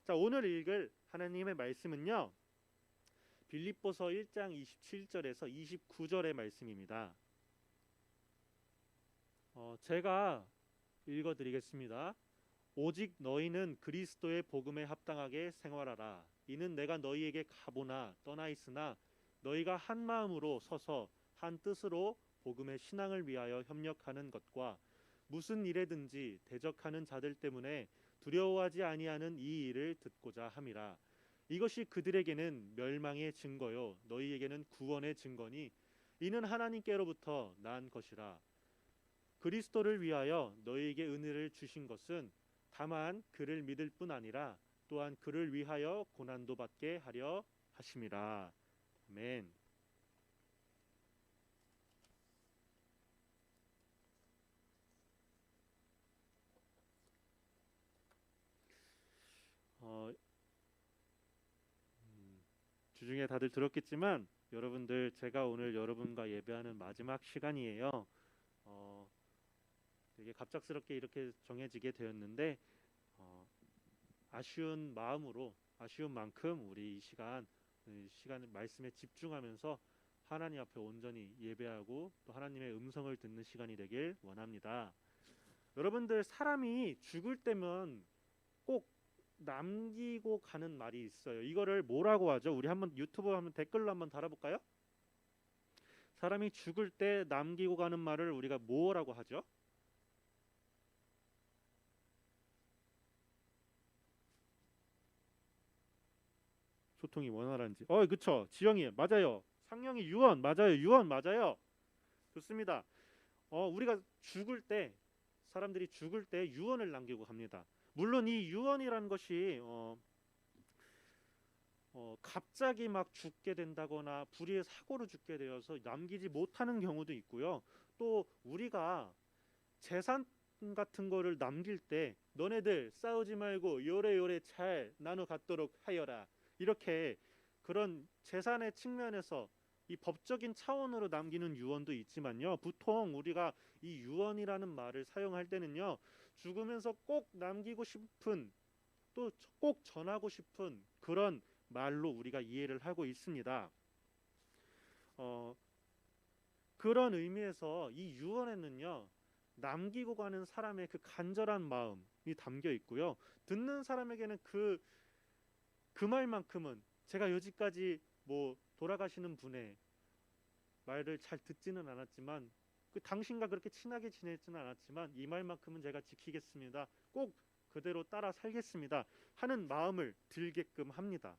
자, 오늘 읽을 하나님의 말씀은요. 빌립보서 1장 27절에서 29절의 말씀입니다. 제가 읽어드리겠습니다. 오직 너희는 그리스도의 복음에 합당하게 생활하라. 이는 내가 너희에게 가보나 떠나 있으나 너희가 한 마음으로 서서 한 뜻으로 복음의 신앙을 위하여 협력하는 것과 무슨 일에든지 대적하는 자들 때문에 두려워하지 아니하는 이 일을 듣고자 함이라. 이것이 그들에게는 멸망의 증거요 너희에게는 구원의 증거니 이는 하나님께로부터 난 것이라. 그리스도를 위하여 너희에게 은혜를 주신 것은 다만 그를 믿을 뿐 아니라 또한 그를 위하여 고난도 받게 하려 하심이라. 아멘. 어, 주중에 다들 들었겠지만 여러분들 제가 오늘 여러분과 예배하는 마지막 시간이에요. 되게 갑작스럽게 이렇게 정해지게 되었는데 아쉬운 마음으로 아쉬운 만큼 우리 이 시간 말씀에 집중하면서 하나님 앞에 온전히 예배하고 또 하나님의 음성을 듣는 시간이 되길 원합니다. 여러분들 사람이 죽을 때면 꼭 남기고 가는 말이 있어요. 이거를 뭐라고 하죠? 우리 한번 유튜브 한번 댓글로 한번 달아볼까요? 사람이 죽을 때 남기고 가는 말을 우리가 뭐라고 하죠? 소통이 원활한지. 그쵸. 지영이 맞아요. 상영이 유언 맞아요. 유언 맞아요. 좋습니다. 우리가 죽을 때 사람들이 죽을 때 유언을 남기고 갑니다. 물론 이 유언이라는 것이 갑자기 막 죽게 된다거나 불의의 사고로 죽게 되어서 남기지 못하는 경우도 있고요. 또 우리가 재산 같은 거를 남길 때 너네들 싸우지 말고 요래요래 잘 나눠 갖도록 하여라. 이렇게 그런 재산의 측면에서 이 법적인 차원으로 남기는 유언도 있지만요. 보통 우리가 이 유언이라는 말을 사용할 때는요. 죽으면서 꼭 남기고 싶은 또 꼭 전하고 싶은 그런 말로 우리가 이해를 하고 있습니다. 어, 그런 의미에서 이 유언에는요. 남기고 가는 사람의 그 간절한 마음이 담겨 있고요. 듣는 사람에게는 그 말만큼은 제가 여지까지 뭐 돌아가시는 분의 말을 잘 듣지는 않았지만 그 당신과 그렇게 친하게 지내지는 않았지만 이 말만큼은 제가 지키겠습니다. 꼭 그대로 따라 살겠습니다. 하는 마음을 들게끔 합니다.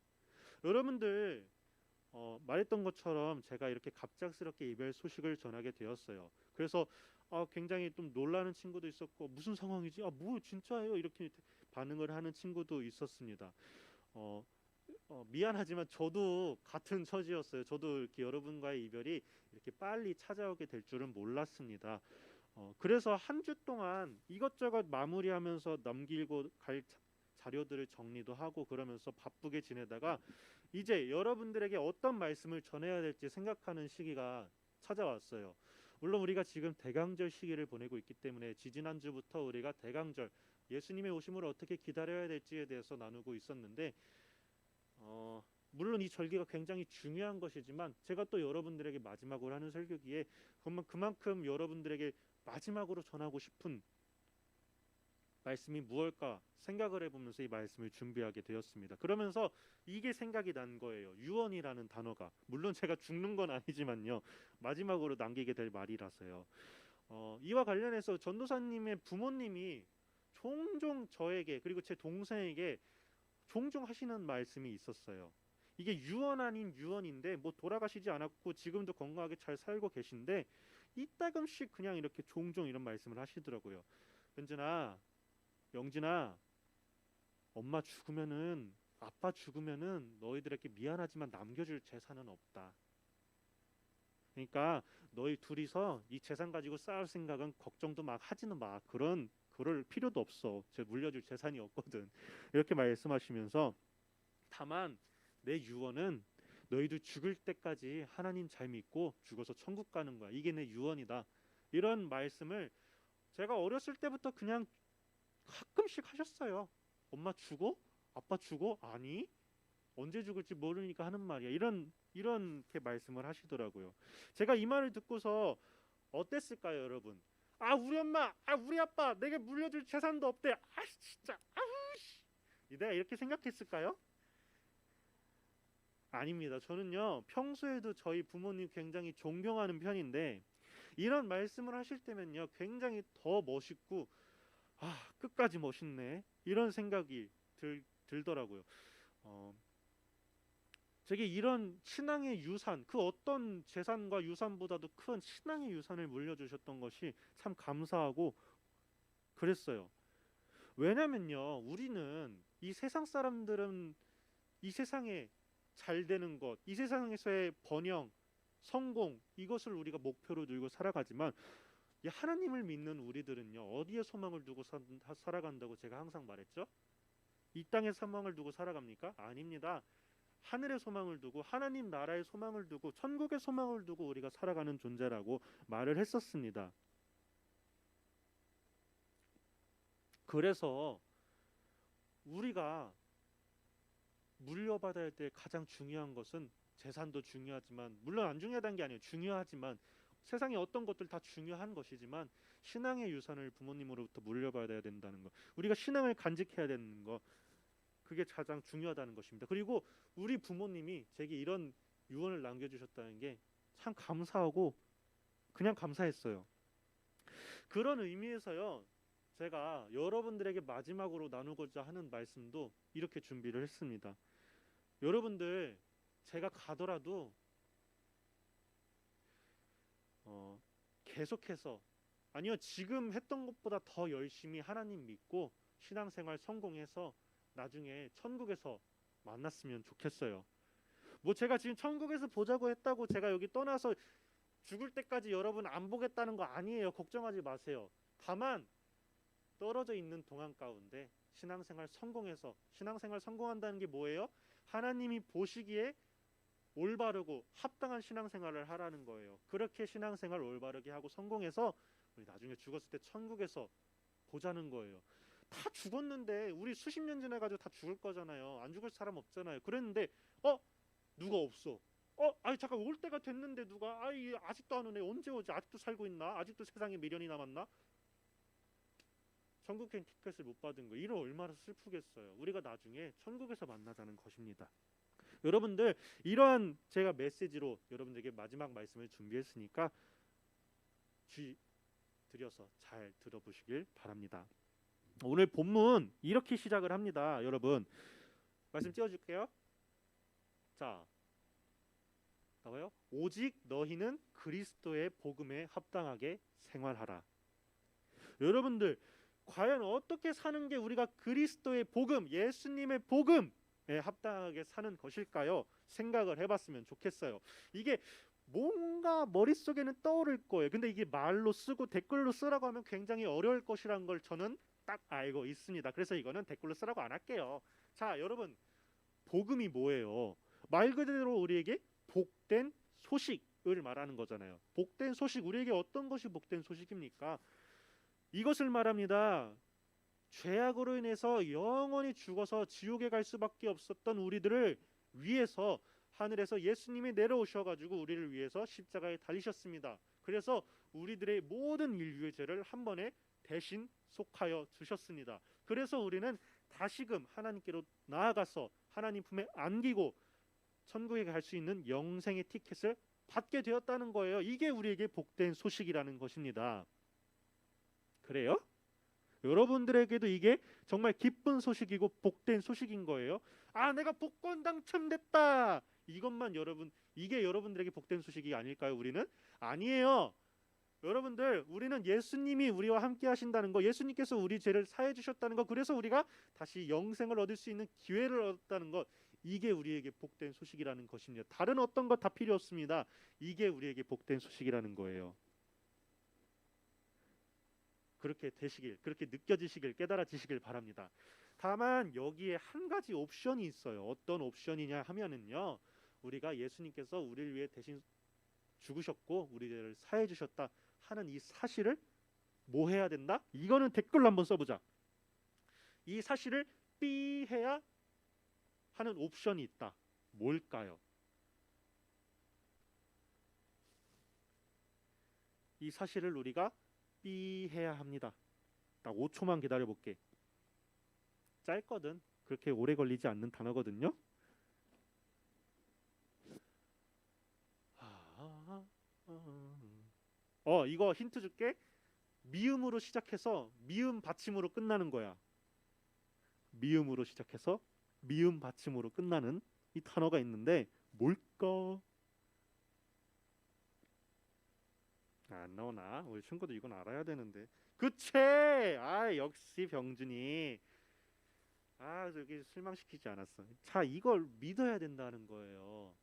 여러분들 말했던 것처럼 제가 이렇게 갑작스럽게 이별 소식을 전하게 되었어요. 그래서 굉장히 좀 놀라는 친구도 있었고 무슨 상황이지? 뭐 진짜예요? 이렇게 반응을 하는 친구도 있었습니다. 어, 미안하지만 저도 같은 처지였어요. 저도 이렇게 여러분과의 이별이 이렇게 빨리 찾아오게 될 줄은 몰랐습니다. 그래서 한 주 동안 이것저것 마무리하면서 넘기고 갈 자료들을 정리도 하고 그러면서 바쁘게 지내다가 이제 여러분들에게 어떤 말씀을 전해야 될지 생각하는 시기가 찾아왔어요. 물론 우리가 지금 대강절 시기를 보내고 있기 때문에 지지난주부터 우리가 대강절 예수님의 오심을 어떻게 기다려야 될지에 대해서 나누고 있었는데 물론 이 절기가 굉장히 중요한 것이지만 제가 또 여러분들에게 마지막으로 하는 설교기에 그만큼 여러분들에게 마지막으로 전하고 싶은 말씀이 무엇일까 생각을 해보면서 이 말씀을 준비하게 되었습니다. 그러면서 이게 생각이 난 거예요. 유언이라는 단어가 물론 제가 죽는 건 아니지만요. 마지막으로 남기게 될 말이라서요. 이와 관련해서 전도사님의 부모님이 종종 저에게 그리고 제 동생에게 종종 하시는 말씀이 있었어요. 이게 유언 아닌 유언인데 뭐 돌아가시지 않았고 지금도 건강하게 잘 살고 계신데 이따금씩 그냥 이렇게 종종 이런 말씀을 하시더라고요. 현진아, 영진아, 엄마 죽으면은 아빠 죽으면은 너희들에게 미안하지만 남겨줄 재산은 없다. 그러니까 너희 둘이서 이 재산 가지고 싸울 생각은 걱정도 막 하지는 마. 그럴 필요도 없어. 제 물려줄 재산이 없거든. 이렇게 말씀하시면서 다만 내 유언은 너희들 죽을 때까지 하나님 잘 믿고 죽어서 천국 가는 거야. 이게 내 유언이다. 이런 말씀을 제가 어렸을 때부터 그냥 가끔씩 하셨어요. 엄마 죽어? 아빠 죽어? 아니, 언제 죽을지 모르니까 하는 말이야. 이렇게 말씀을 하시더라고요. 제가 이 말을 듣고서 어땠을까요, 여러분? 아, 우리 엄마, 아, 우리 아빠 내게 물려줄 재산도 없대. 아, 진짜. 아우 씨. 내가 이렇게 생각했을까요? 아닙니다. 저는요, 평소에도 저희 부모님 굉장히 존경하는 편인데 이런 말씀을 하실 때면요, 굉장히 더 멋있고, 아, 끝까지 멋있네, 이런 생각이 들더라고요. 어, 제게 이런 신앙의 유산, 그 어떤 재산과 유산보다도 큰 신앙의 유산을 물려주셨던 것이 참 감사하고 그랬어요. 왜냐면요, 우리는 이 세상 사람들은 이 세상에 잘 되는 것, 이 세상에서의 번영, 성공, 이것을 우리가 목표로 들고 살아가지만 이 하나님을 믿는 우리들은요, 어디에 소망을 두고 살아간다고 제가 항상 말했죠? 이 땅에 소망을 두고 살아갑니까? 아닙니다. 하늘의 소망을 두고, 하나님 나라의 소망을 두고, 천국의 소망을 두고 우리가 살아가는 존재라고 말을 했었습니다. 그래서 우리가 물려받아야 될 가장 중요한 것은, 재산도 중요하지만, 물론 안 중요하다는 게 아니에요. 중요하지만, 세상의 어떤 것들 다 중요한 것이지만 신앙의 유산을 부모님으로부터 물려받아야 된다는 것, 우리가 신앙을 간직해야 되는 것, 그게 가장 중요하다는 것입니다. 그리고 우리 부모님이 제게 이런 유언을 남겨주셨다는 게 참 감사하고 그냥 감사했어요. 그런 의미에서요, 제가 여러분들에게 마지막으로 나누고자 하는 말씀도 이렇게 준비를 했습니다. 여러분들, 제가 가더라도 계속해서, 아니요, 지금 했던 것보다 더 열심히 하나님 믿고 신앙생활 성공해서 나중에 천국에서 만났으면 좋겠어요. 뭐 제가 지금 천국에서 보자고 했다고 제가 여기 떠나서 죽을 때까지 여러분 안 보겠다는 거 아니에요. 걱정하지 마세요. 다만 떨어져 있는 동안 가운데 신앙생활 성공해서, 신앙생활 성공한다는 게 뭐예요? 하나님이 보시기에 올바르고 합당한 신앙생활을 하라는 거예요. 그렇게 신앙생활 올바르게 하고 성공해서 우리 나중에 죽었을 때 천국에서 보자는 거예요. 다 죽었는데, 우리 수십 년 지나가지고 다 죽을 거잖아요. 안 죽을 사람 없잖아요. 그랬는데 누가 없어. 아니 잠깐, 올 때가 됐는데 누가, 아직도 안 오네. 언제 오지? 아직도 살고 있나? 아직도 세상에 미련이 남았나? 천국행 티켓을 못 받은 거, 이런 얼마나 슬프겠어요. 우리가 나중에 천국에서 만나자는 것입니다. 여러분들, 이러한 제가 메시지로 여러분들에게 마지막 말씀을 준비했으니까 주의 들여서 잘 들어보시길 바랍니다. 오늘 본문 이렇게 시작을 합니다. 여러분, 말씀 띄워줄게요. 자, 나와요. 오직 너희는 그리스도의 복음에 합당하게 생활하라. 여러분들, 과연 어떻게 사는 게 우리가 그리스도의 복음, 예수님의 복음에 합당하게 사는 것일까요? 생각을 해봤으면 좋겠어요. 이게 뭔가 머릿속에는 떠오를 거예요. 근데 이게 말로 쓰고 댓글로 쓰라고 하면 굉장히 어려울 것이라는 걸 저는 딱 알고 있습니다. 그래서 이거는 댓글로 쓰라고 안 할게요. 자, 여러분, 복음이 뭐예요? 말 그대로 우리에게 복된 소식을 말하는 거잖아요. 복된 소식, 우리에게 어떤 것이 복된 소식입니까? 이것을 말합니다. 죄악으로 인해서 영원히 죽어서 지옥에 갈 수밖에 없었던 우리들을 위해서 하늘에서 예수님이 내려오셔가지고 우리를 위해서 십자가에 달리셨습니다. 그래서 우리들의 모든 인류의 죄를 한 번에 대신 속하여 주셨습니다. 그래서 우리는 다시금 하나님께로 나아가서 하나님 품에 안기고 천국에 갈 수 있는 영생의 티켓을 받게 되었다는 거예요. 이게 우리에게 복된 소식이라는 것입니다. 그래요? 여러분들에게도 이게 정말 기쁜 소식이고 복된 소식인 거예요. 내가 복권 당첨됐다, 이것만 여러분, 이게 여러분들에게 복된 소식이 아닐까요? 우리는 아니에요. 여러분들, 우리는 예수님이 우리와 함께 하신다는 거, 예수님께서 우리 죄를 사해 주셨다는 거, 그래서 우리가 다시 영생을 얻을 수 있는 기회를 얻었다는 것, 이게 우리에게 복된 소식이라는 것입니다. 다른 어떤 것 다 필요 없습니다. 이게 우리에게 복된 소식이라는 거예요. 그렇게 되시길, 그렇게 느껴지시길, 깨달아지시길 바랍니다. 다만 여기에 한 가지 옵션이 있어요. 어떤 옵션이냐 하면은요, 우리가 예수님께서 우리를 위해 대신 죽으셨고 우리를 사해 주셨다 하는 이 사실을 뭐 해야 된다? 이거는 댓글로 한번 써보자. 이 사실을 삐 해야 하는 옵션이 있다. 뭘까요? 이 사실을 우리가 삐해야 합니다. 딱 5초만 기다려 볼게. 짧거든. 그렇게 오래 걸리지 않는 단어거든요. 이거 힌트 줄게. 미음으로 시작해서 미음 받침으로 끝나는 거야. 미음으로 시작해서 미음 받침으로 끝나는 이 단어가 있는데 뭘까? 안 나오나? 우리 친구도 이건 알아야 되는데. 그치? 역시 병준이. 저기 실망시키지 않았어. 자, 이걸 믿어야 된다는 거예요.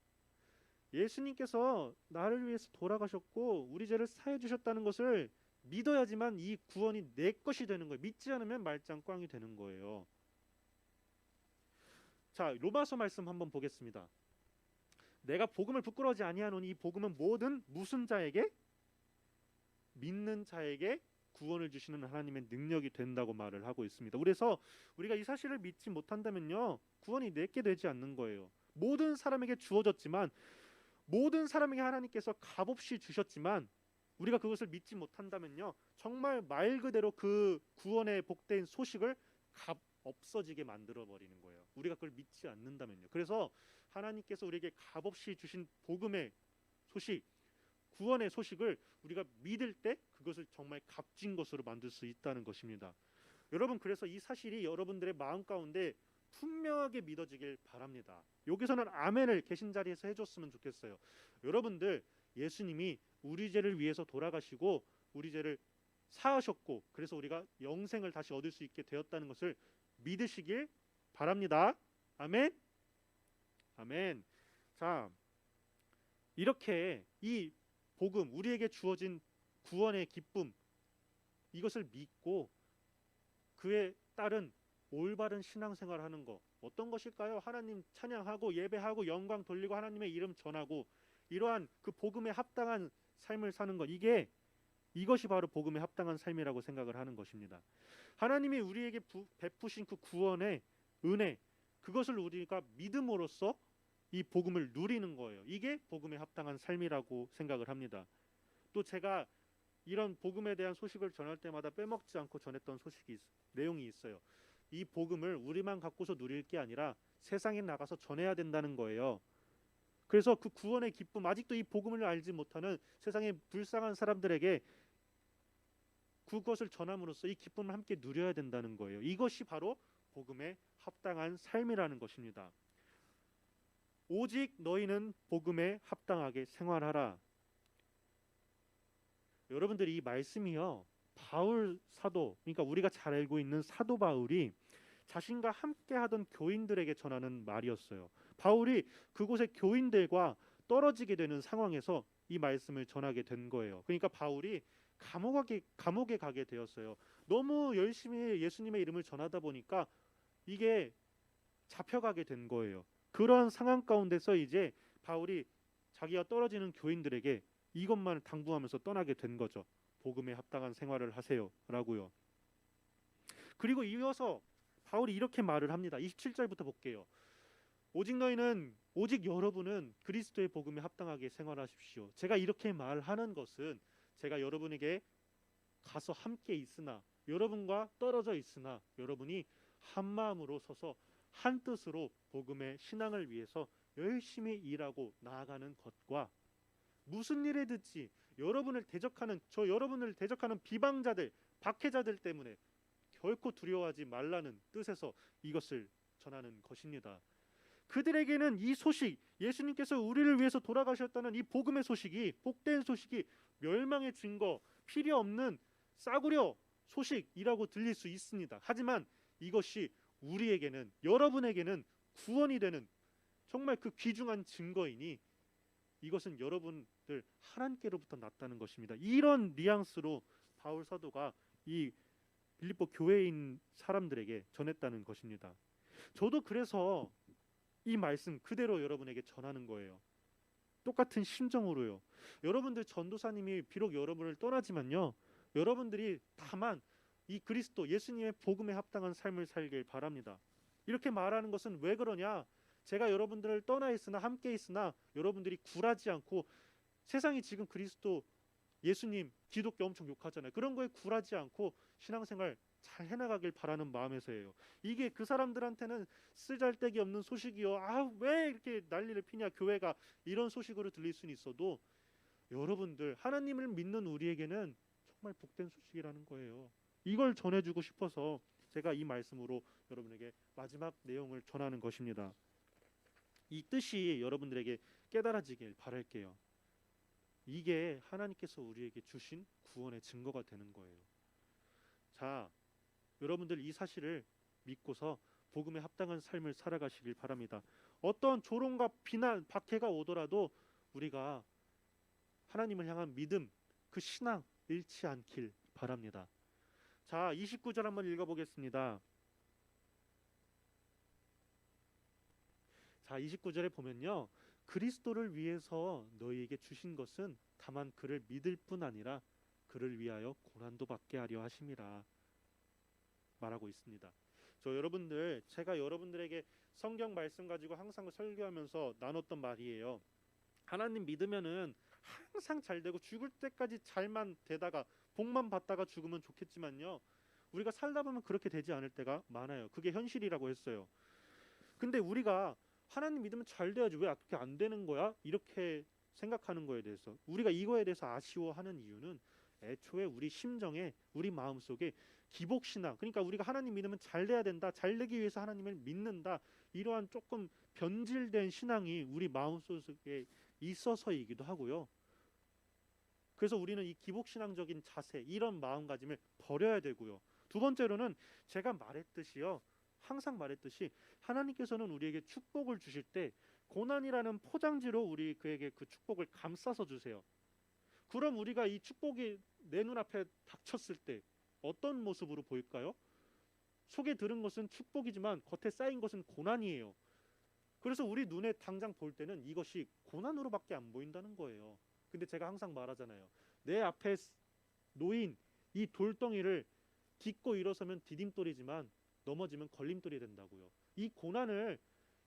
예수님께서 나를 위해서 돌아가셨고 우리 죄를 사해 주셨다는 것을 믿어야지만 이 구원이 내 것이 되는 거예요. 믿지 않으면 말짱 꽝이 되는 거예요. 자, 로마서 말씀 한번 보겠습니다. 내가 복음을 부끄러워하지 아니하노니 이 복음은 모든 무슨 자에게? 믿는 자에게 구원을 주시는 하나님의 능력이 된다고 말을 하고 있습니다. 그래서 우리가 이 사실을 믿지 못한다면요, 구원이 내게 되지 않는 거예요. 모든 사람에게 주어졌지만, 모든 사람에게 하나님께서 값없이 주셨지만 우리가 그것을 믿지 못한다면요, 정말 말 그대로 그 구원의 복된 소식을 값 없어지게 만들어 버리는 거예요. 우리가 그걸 믿지 않는다면요. 그래서 하나님께서 우리에게 값없이 주신 복음의 소식, 구원의 소식을 우리가 믿을 때 그것을 정말 값진 것으로 만들 수 있다는 것입니다. 여러분, 그래서 이 사실이 여러분들의 마음 가운데 분명하게 믿어지길 바랍니다. 여기서는 아멘을 계신 자리에서 해줬으면 좋겠어요. 여러분들, 예수님이 우리 죄를 위해서 돌아가시고 우리 죄를 사하셨고 그래서 우리가 영생을 다시 얻을 수 있게 되었다는 것을 믿으시길 바랍니다. 아멘. 아멘. 자, 이렇게 이 복음, 우리에게 주어진 구원의 기쁨, 이것을 믿고 그에 따른 올바른 신앙생활을 하는 것, 어떤 것일까요? 하나님 찬양하고 예배하고 영광 돌리고 하나님의 이름 전하고 이러한 그 복음에 합당한 삶을 사는 것, 이것이 바로 복음에 합당한 삶이라고 생각을 하는 것입니다. 하나님이 우리에게 베푸신 그 구원의 은혜, 그것을 우리가 믿음으로써 이 복음을 누리는 거예요. 이게 복음에 합당한 삶이라고 생각을 합니다. 또 제가 이런 복음에 대한 소식을 전할 때마다 빼먹지 않고 전했던 내용이 있어요. 이 복음을 우리만 갖고서 누릴 게 아니라 세상에 나가서 전해야 된다는 거예요. 그래서 그 구원의 기쁨, 아직도 이 복음을 알지 못하는 세상의 불쌍한 사람들에게 그것을 전함으로써 이 기쁨을 함께 누려야 된다는 거예요. 이것이 바로 복음에 합당한 삶이라는 것입니다. 오직 너희는 복음에 합당하게 생활하라. 여러분들이 이 말씀이요, 바울 사도, 그러니까 우리가 잘 알고 있는 사도 바울이 자신과 함께 하던 교인들에게 전하는 말이었어요. 바울이 그곳의 교인들과 떨어지게 되는 상황에서 이 말씀을 전하게 된 거예요. 그러니까 바울이 감옥에 가게 되었어요. 너무 열심히 예수님의 이름을 전하다 보니까 이게 잡혀가게 된 거예요. 그런 상황 가운데서 이제 바울이 자기가 떨어지는 교인들에게 이것만을 당부하면서 떠나게 된 거죠. 복음에 합당한 생활을 하세요라고요. 그리고 이어서 바울이 이렇게 말을 합니다. 27절부터 볼게요. 오직 여러분은 그리스도의 복음에 합당하게 생활하십시오. 제가 이렇게 말하는 것은 제가 여러분에게 가서 함께 있으나 여러분과 떨어져 있으나 여러분이 한 마음으로 서서 한 뜻으로 복음의 신앙을 위해서 열심히 일하고 나아가는 것과 무슨 일에 듣지 여러분을 대적하는 비방자들, 박해자들 때문에 결코 두려워하지 말라는 뜻에서 이것을 전하는 것입니다. 그들에게는 이 소식, 예수님께서 우리를 위해서 돌아가셨다는 이 복음의 소식이, 복된 소식이 멸망의 증거, 필요 없는 싸구려 소식이라고 들릴 수 있습니다. 하지만 이것이 우리에게는, 여러분에게는 구원이 되는 정말 그 귀중한 증거이니 이것은 여러분들 하나님께로부터 났다는 것입니다. 이런 뉘앙스로 바울 사도가 이 빌립보 교회인 사람들에게 전했다는 것입니다. 저도 그래서 이 말씀 그대로 여러분에게 전하는 거예요. 똑같은 심정으로요. 여러분들 전도사님이 비록 여러분을 떠나지만요, 여러분들이 다만 이 그리스도 예수님의 복음에 합당한 삶을 살길 바랍니다. 이렇게 말하는 것은 왜 그러냐? 제가 여러분들을 떠나 있으나 함께 있으나 여러분들이 굴하지 않고, 세상이 지금 그리스도 예수님 기독교 엄청 욕하잖아요. 그런 거에 굴하지 않고 신앙생활 잘 해나가길 바라는 마음에서예요. 이게 그 사람들한테는 쓰잘데기 없는 소식이요, 아 왜 이렇게 난리를 피냐 교회가, 이런 소식으로 들릴 수는 있어도 여러분들 하나님을 믿는 우리에게는 정말 복된 소식이라는 거예요. 이걸 전해주고 싶어서 제가 이 말씀으로 여러분에게 마지막 내용을 전하는 것입니다. 이 뜻이 여러분들에게 깨달아지길 바랄게요. 이게 하나님께서 우리에게 주신 구원의 증거가 되는 거예요. 자, 여러분들 이 사실을 믿고서 복음에 합당한 삶을 살아가시길 바랍니다. 어떤 조롱과 비난, 박해가 오더라도 우리가 하나님을 향한 믿음, 그 신앙 잃지 않길 바랍니다. 자, 29절 한번 읽어보겠습니다. 자, 29절에 보면요, 그리스도를 위해서 너희에게 주신 것은 다만 그를 믿을 뿐 아니라 그를 위하여 고난도 받게 하려 하심이라 말하고 있습니다. 저 여러분들, 제가 여러분들에게 성경 말씀 가지고 항상 설교하면서 나눴던 말이에요. 하나님 믿으면은 항상 잘 되고 죽을 때까지 잘만 되다가 복만 받다가 죽으면 좋겠지만요, 우리가 살다 보면 그렇게 되지 않을 때가 많아요. 그게 현실이라고 했어요. 근데 우리가 하나님 믿으면 잘 돼야지 왜 그렇게 안 되는 거야? 이렇게 생각하는 거에 대해서, 우리가 이거에 대해서 아쉬워하는 이유는 애초에 우리 심정에, 우리 마음속에 기복신앙, 그러니까 우리가 하나님 믿으면 잘 돼야 된다, 잘 되기 위해서 하나님을 믿는다, 이러한 조금 변질된 신앙이 우리 마음속에 있어서이기도 하고요. 그래서 우리는 이 기복신앙적인 자세, 이런 마음가짐을 버려야 되고요. 두 번째로는 제가 말했듯이요, 항상 말했듯이 하나님께서는 우리에게 축복을 주실 때 고난이라는 포장지로 우리 그에게 그 축복을 감싸서 주세요. 그럼 우리가 이 축복이 내 눈앞에 닥쳤을 때 어떤 모습으로 보일까요? 속에 들은 것은 축복이지만 겉에 쌓인 것은 고난이에요. 그래서 우리 눈에 당장 볼 때는 이것이 고난으로밖에 안 보인다는 거예요. 근데 제가 항상 말하잖아요. 내 앞에 놓인 이 돌덩이를 딛고 일어서면 디딤돌이지만 넘어지면 걸림돌이 된다고요. 이 고난을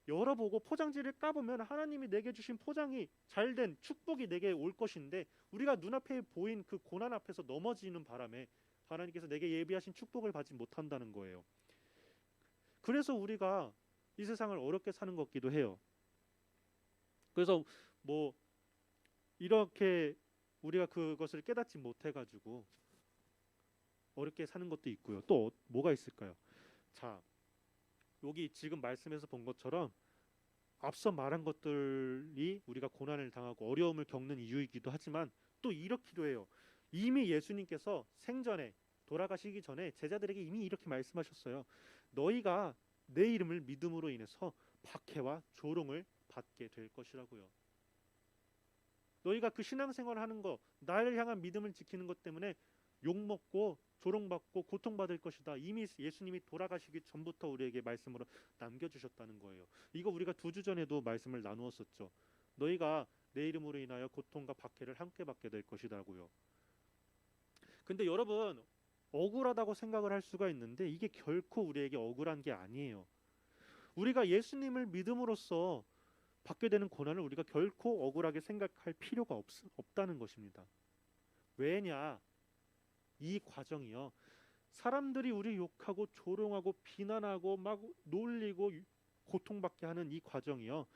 열어보고 포장지를 까보면 하나님이 내게 주신 포장이 잘된 축복이 내게 올 것인데, 우리가 눈앞에 보인 그 고난 앞에서 넘어지는 바람에 하나님께서 내게 예비하신 축복을 받지 못한다는 거예요. 그래서 우리가 이 세상을 어렵게 사는 것 같기도 해요. 그래서 뭐 이렇게 우리가 그것을 깨닫지 못해가지고 어렵게 사는 것도 있고요. 또 뭐가 있을까요? 자, 여기 지금 말씀에서 본 것처럼 앞서 말한 것들이 우리가 고난을 당하고 어려움을 겪는 이유이기도 하지만 또 이렇기도 해요. 이미 예수님께서 생전에, 돌아가시기 전에 제자들에게 이미 이렇게 말씀하셨어요. 너희가 내 이름을 믿음으로 인해서 박해와 조롱을 받게 될 것이라고요. 너희가 그 신앙생활을 하는 거, 나를 향한 믿음을 지키는 것 때문에 욕먹고 조롱받고 고통받을 것이다. 이미 예수님이 돌아가시기 전부터 우리에게 말씀으로 남겨주셨다는 거예요. 이거 우리가 2주 전에도 말씀을 나누었었죠. 너희가 내 이름으로 인하여 고통과 박해를 함께 받게 될 것이라고요. 근데 여러분, 억울하다고 생각을 할 수가 있는데 이게 결코 우리에게 억울한 게 아니에요. 우리가 예수님을 믿음으로써 받게 되는 고난을 우리가 결코 억울하게 생각할 필요가 없다는 것입니다. 왜냐? 이 과정이요, 사람들이 우리 욕하고 조롱하고 비난하고 막 놀리고 고통받게 하는 이 과정이요,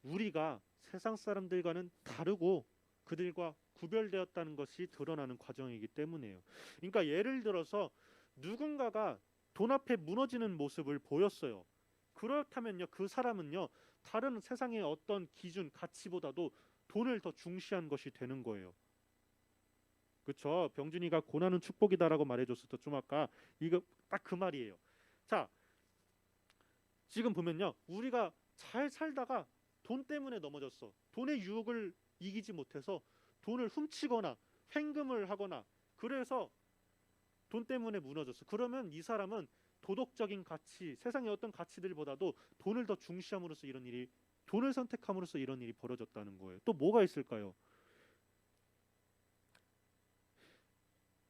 우리가 세상 사람들과는 다르고 그들과 구별되었다는 것이 드러나는 과정이기 때문이에요. 그러니까 예를 들어서 누군가가 돈 앞에 무너지는 모습을 보였어요. 그렇다면요, 그 사람은요 다른 세상의 어떤 기준, 가치보다도 돈을 더 중시한 것이 되는 거예요. 그렇죠? 병준이가 고난은 축복이다라고 말해줬었죠. 좀 아까 이거 딱 그 말이에요. 자, 지금 보면요, 우리가 잘 살다가 돈 때문에 넘어졌어. 돈의 유혹을 이기지 못해서 돈을 훔치거나 횡금을 하거나 그래서 돈 때문에 무너졌어. 그러면 이 사람은 도덕적인 가치, 세상의 어떤 가치들보다도 돈을 더 중시함으로써 이런 일이, 돈을 선택함으로써 이런 일이 벌어졌다는 거예요. 또 뭐가 있을까요?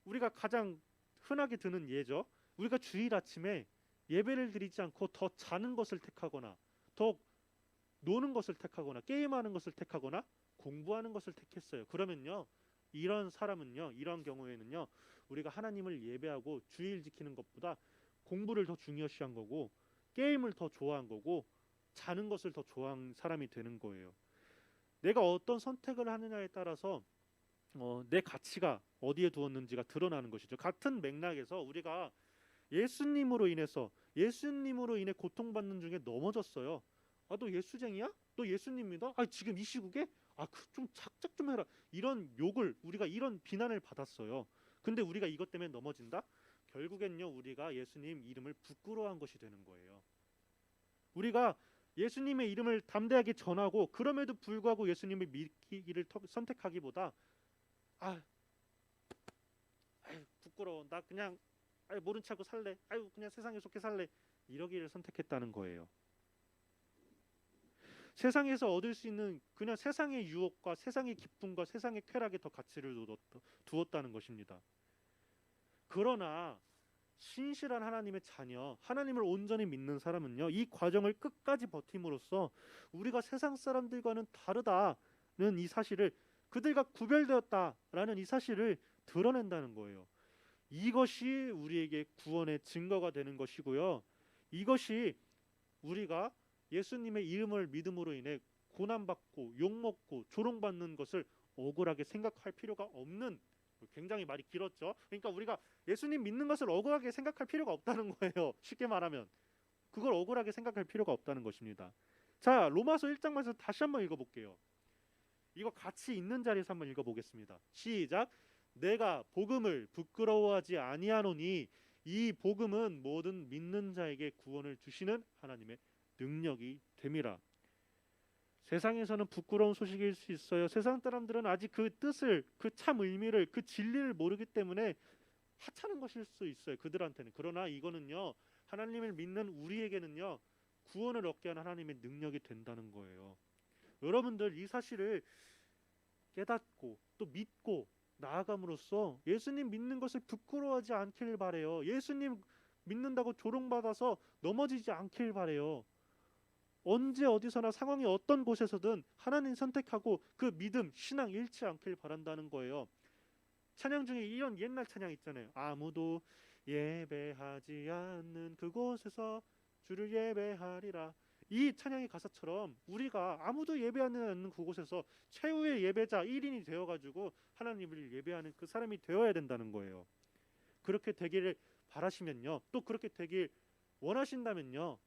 우리가 가장 흔하게 드는 예죠. 우리가 주일 아침에 예배를 드리지 않고 더 자는 것을 택하거나 더 노는 것을 택하거나 게임하는 것을 택하거나 공부하는 것을 택했어요. 그러면요, 이런 사람은요, 이런 경우에는요, 우리가 하나님을 예배하고 주일 지키는 것보다 공부를 더 중요시한 거고 게임을 더 좋아한 거고 자는 것을 더 좋아한 사람이 되는 거예요. 내가 어떤 선택을 하느냐에 따라서 내 가치가 어디에 두었는지가 드러나는 것이죠. 같은 맥락에서 우리가 예수님으로 인해 고통받는 중에 넘어졌어요. 아, 너 예수쟁이야? 너 예수님 믿어? 아, 지금 이 시국에? 아, 좀 작작 좀 해라. 이런 욕을, 우리가 이런 비난을 받았어요. 근데 우리가 이것 때문에 넘어진다? 결국엔요, 우리가 예수님 이름을 부끄러워한 것이 되는 거예요. 우리가 예수님의 이름을 담대하게 전하고 그럼에도 불구하고 예수님을 믿기를 선택하기보다 아, 아유, 부끄러워. 나 그냥 모른 척하고 살래. 아유, 그냥 세상에 속해 살래. 이러기를 선택했다는 거예요. 세상에서 얻을 수 있는 그냥 세상의 유혹과 세상의 기쁨과 세상의 쾌락에 더 가치를 두었다는 것입니다. 그러나 신실한 하나님의 자녀, 하나님을 온전히 믿는 사람은요, 이 과정을 끝까지 버팀으로써 우리가 세상 사람들과는 다르다는 이 사실을, 그들과 구별되었다라는 이 사실을 드러낸다는 거예요. 이것이 우리에게 구원의 증거가 되는 것이고요. 이것이 우리가 예수님의 이름을 믿음으로 인해 고난받고 욕먹고 조롱받는 것을 억울하게 생각할 필요가 없는, 굉장히 말이 길었죠. 그러니까 우리가 예수님 믿는 것을 억울하게 생각할 필요가 없다는 거예요. 쉽게 말하면 그걸 억울하게 생각할 필요가 없다는 것입니다. 자, 로마서 1장 말씀 다시 한번 읽어볼게요. 이거 같이 있는 자리에서 한번 읽어보겠습니다. 시작. 내가 복음을 부끄러워하지 아니하노니 이 복음은 모든 믿는 자에게 구원을 주시는 하나님의 능력이 됨이라. 세상에서는 부끄러운 소식일 수 있어요. 세상 사람들은 아직 그 뜻을, 그 참 의미를, 그 진리를 모르기 때문에 하찮은 것일 수 있어요. 그들한테는. 그러나 이거는요, 하나님을 믿는 우리에게는요, 구원을 얻게 하는 하나님의 능력이 된다는 거예요. 여러분들 이 사실을 깨닫고 또 믿고 나아감으로써 예수님 믿는 것을 부끄러워하지 않길 바래요. 예수님 믿는다고 조롱받아서 넘어지지 않길 바래요. 언제 어디서나 상황이 어떤 곳에서든 하나님 선택하고 그 믿음, 신앙 잃지 않길 바란다는 거예요. 찬양 중에 이런 옛날 찬양 있잖아요. 아무도 예배하지 않는 그곳에서 주를 예배하리라. 이 찬양의 가사처럼 우리가 아무도 예배하지 않는 그곳에서 최후의 예배자 1인이 되어가지고 하나님을 예배하는 그 사람이 되어야 된다는 거예요. 그렇게 되기를 바라시면요, 또 그렇게 되길 원하신다면요,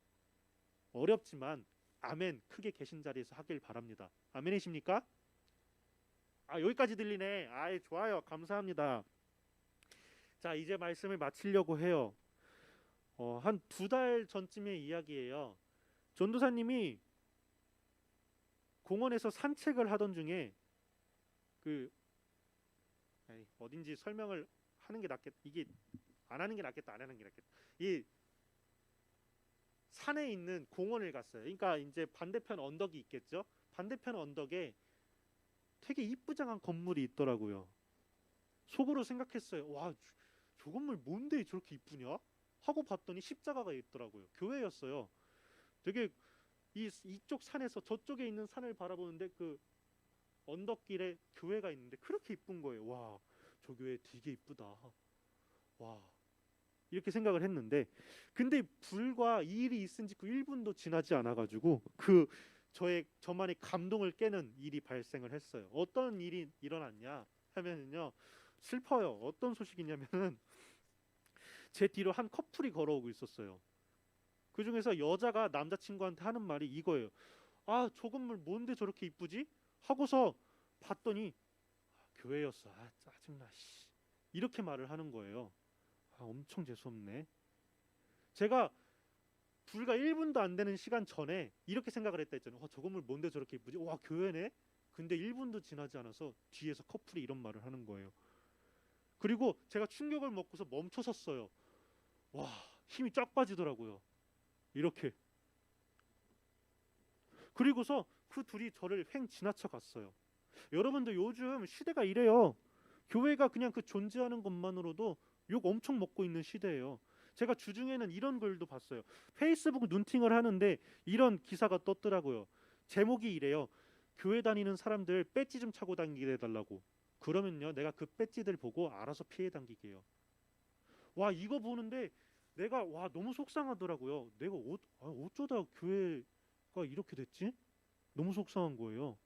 어렵지만 아멘 크게 계신 자리에서 하길 바랍니다. 아멘이십니까? 아, 여기까지 들리네. 아이, 좋아요. 감사합니다. 자, 이제 말씀을 마치려고 해요. 한 2달 전쯤의 이야기예요. 전도사님이 공원에서 산책을 하던 중에 어딘지 설명을 하는 게 낫겠다. 이게 안 하는 게 낫겠다. 안 하는 게 낫겠다. 이 산에 있는 공원을 갔어요. 그러니까 이제 반대편 언덕이 있겠죠. 반대편 언덕에 되게 이쁘장한 건물이 있더라고요. 속으로 생각했어요. 와, 저 건물 뭔데 저렇게 이쁘냐? 하고 봤더니 십자가가 있더라고요. 교회였어요. 되게 이쪽 산에서 저쪽에 있는 산을 바라보는데 그 언덕길에 교회가 있는데 그렇게 이쁜 거예요. 와, 저 교회 되게 이쁘다. 와, 이렇게 생각을 했는데, 근데 불과 이 일이 있은 지 1분도 지나지 않아가지고 저만의 감동을 깨는 일이 발생을 했어요. 어떤 일이 일어났냐 하면은요, 슬퍼요. 어떤 소식이냐면은 제 뒤로 한 커플이 걸어오고 있었어요. 그 중에서 여자가 남자친구한테 하는 말이 이거예요. 아, 저 건물 뭔데 저렇게 이쁘지? 하고서 봤더니 교회였어. 아, 짜증나. 씨. 이렇게 말을 하는 거예요. 아, 엄청 재수없네. 제가 불과 1분도 안 되는 시간 전에 이렇게 생각을 했다 했잖아요. 저 건물 뭔데 저렇게 이쁘지? 와, 교회네. 근데 1분도 지나지 않아서 뒤에서 커플이 이런 말을 하는 거예요. 그리고 제가 충격을 먹고서 멈춰섰어요. 와, 힘이 쫙 빠지더라고요. 이렇게. 그리고서 그 둘이 저를 횡 지나쳐 갔어요. 여러분들 요즘 시대가 이래요. 교회가 그냥 그 존재하는 것만으로도 욕 엄청 먹고 있는 시대예요. 제가 주중에는 이런 글도 봤어요. 페이스북 눈팅을 하는데 이런 기사가 떴더라고요. 제목이 이래요. 교회 다니는 사람들 배지 좀 차고 다니게 해달라고. 그러면요, 내가 그 배지들 보고 알아서 피해 당기게요. 와, 이거 보는데 내가 와 너무 속상하더라고요. 내가 어쩌다 교회가 이렇게 됐지? 너무 속상한 거예요.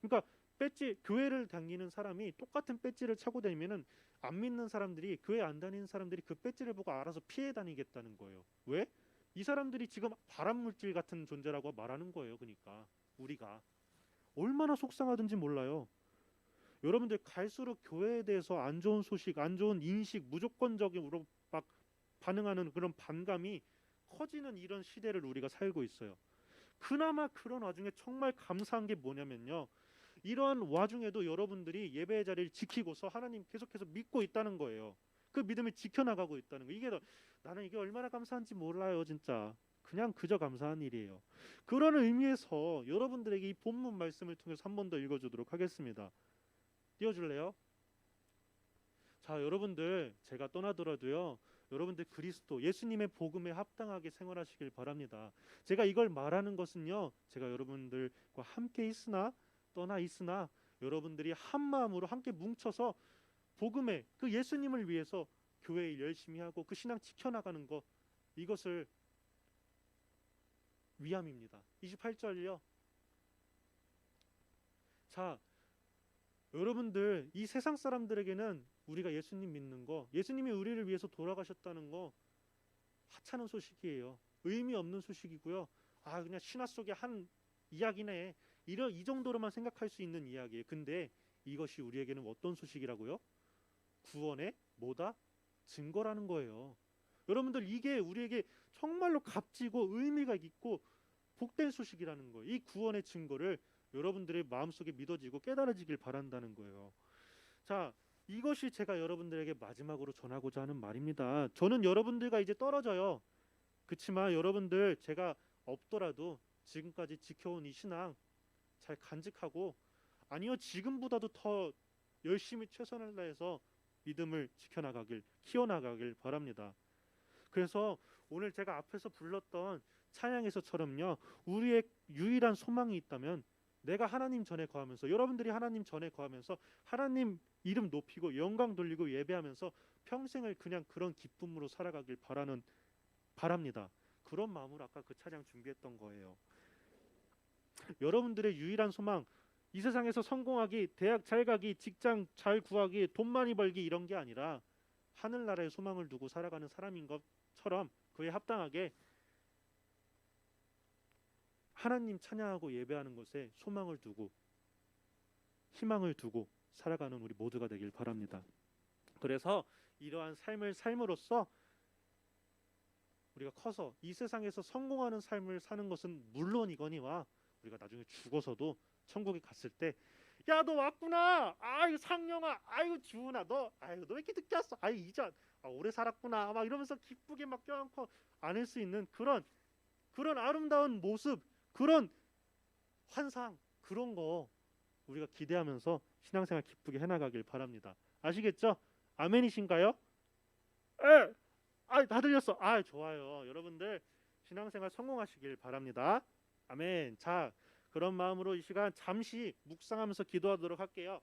그러니까 배지 교회를 다니는 사람이 똑같은 배지를 차고 다니면은 안 믿는 사람들이 교회 안 다니는 사람들이 그 배지를 보고 알아서 피해 다니겠다는 거예요. 왜? 이 사람들이 지금 발암 물질 같은 존재라고 말하는 거예요. 그러니까 우리가 얼마나 속상하든지 몰라요. 여러분들 갈수록 교회에 대해서 안 좋은 소식, 안 좋은 인식, 무조건적으로 막 반응하는 그런 반감이 커지는 이런 시대를 우리가 살고 있어요. 그나마 그런 와중에 정말 감사한 게 뭐냐면요. 이러한 와중에도 여러분들이 예배의 자리를 지키고서 하나님 계속해서 믿고 있다는 거예요. 그 믿음을 지켜나가고 있다는 거. 나는 이게 얼마나 감사한지 몰라요, 진짜. 그냥 그저 감사한 일이에요. 그런 의미에서 여러분들에게 이 본문 말씀을 통해서 한 번 더 읽어주도록 하겠습니다. 띄워줄래요? 자, 여러분들 제가 떠나더라도요. 여러분들 그리스도 예수님의 복음에 합당하게 생활하시길 바랍니다. 제가 이걸 말하는 것은요. 제가 여러분들과 함께 있으나 떠나 있으나 여러분들이 한 마음으로 함께 뭉쳐서 복음의 그 예수님을 위해서 교회 일 열심히 하고 그 신앙 지켜나가는 것, 이것을 위함입니다. 28절이요. 자, 여러분들 이 세상 사람들에게는 우리가 예수님 믿는 거, 예수님이 우리를 위해서 돌아가셨다는 거 하찮은 소식이에요. 의미 없는 소식이고요. 아, 그냥 신화 속의 한 이야기네. 이 정도로만 생각할 수 있는 이야기예요. 근데 이것이 우리에게는 어떤 소식이라고요? 구원의 뭐다? 증거라는 거예요. 여러분들 이게 우리에게 정말로 값지고 의미가 있고 복된 소식이라는 거예요. 이 구원의 증거를 여러분들의 마음속에 믿어지고 깨달아지길 바란다는 거예요. 자, 이것이 제가 여러분들에게 마지막으로 전하고자 하는 말입니다. 저는 여러분들과 이제 떨어져요. 그렇지만 여러분들 제가 없더라도 지금까지 지켜온 이 신앙 잘 간직하고, 아니요 지금보다도 더 열심히 최선을 다해서 믿음을 지켜나가길, 키워나가길 바랍니다. 그래서 오늘 제가 앞에서 불렀던 찬양에서처럼요, 우리의 유일한 소망이 있다면 내가 하나님 전에 거하면서, 여러분들이 하나님 전에 거하면서 하나님 이름 높이고 영광 돌리고 예배하면서 평생을 그냥 그런 기쁨으로 살아가길 바랍니다. 그런 마음으로 아까 그 찬양 준비했던 거예요. 여러분들의 유일한 소망, 이 세상에서 성공하기, 대학 잘 가기, 직장 잘 구하기, 돈 많이 벌기 이런 게 아니라 하늘나라에 소망을 두고 살아가는 사람인 것처럼 그에 합당하게 하나님 찬양하고 예배하는 것에 소망을 두고 희망을 두고 살아가는 우리 모두가 되길 바랍니다. 그래서 이러한 삶을 삶으로써 우리가 커서 이 세상에서 성공하는 삶을 사는 것은 물론이거니와 우리가 나중에 죽어서도 천국에 갔을 때, 야 너 왔구나, 아유 상영아, 아유 주은아, 너 왜 이렇게 늦게 왔어, 아유 이제 오래 살았구나, 막 이러면서 기쁘게 막 껴안고 안을 수 있는 그런 아름다운 모습, 그런 환상, 그런 거 우리가 기대하면서 신앙생활 기쁘게 해나가길 바랍니다. 아시겠죠? 아멘이신가요? 예. 다 들렸어. 좋아요. 여러분들 신앙생활 성공하시길 바랍니다. 아멘. 자, 그런 마음으로 이 시간 잠시 묵상하면서 기도하도록 할게요.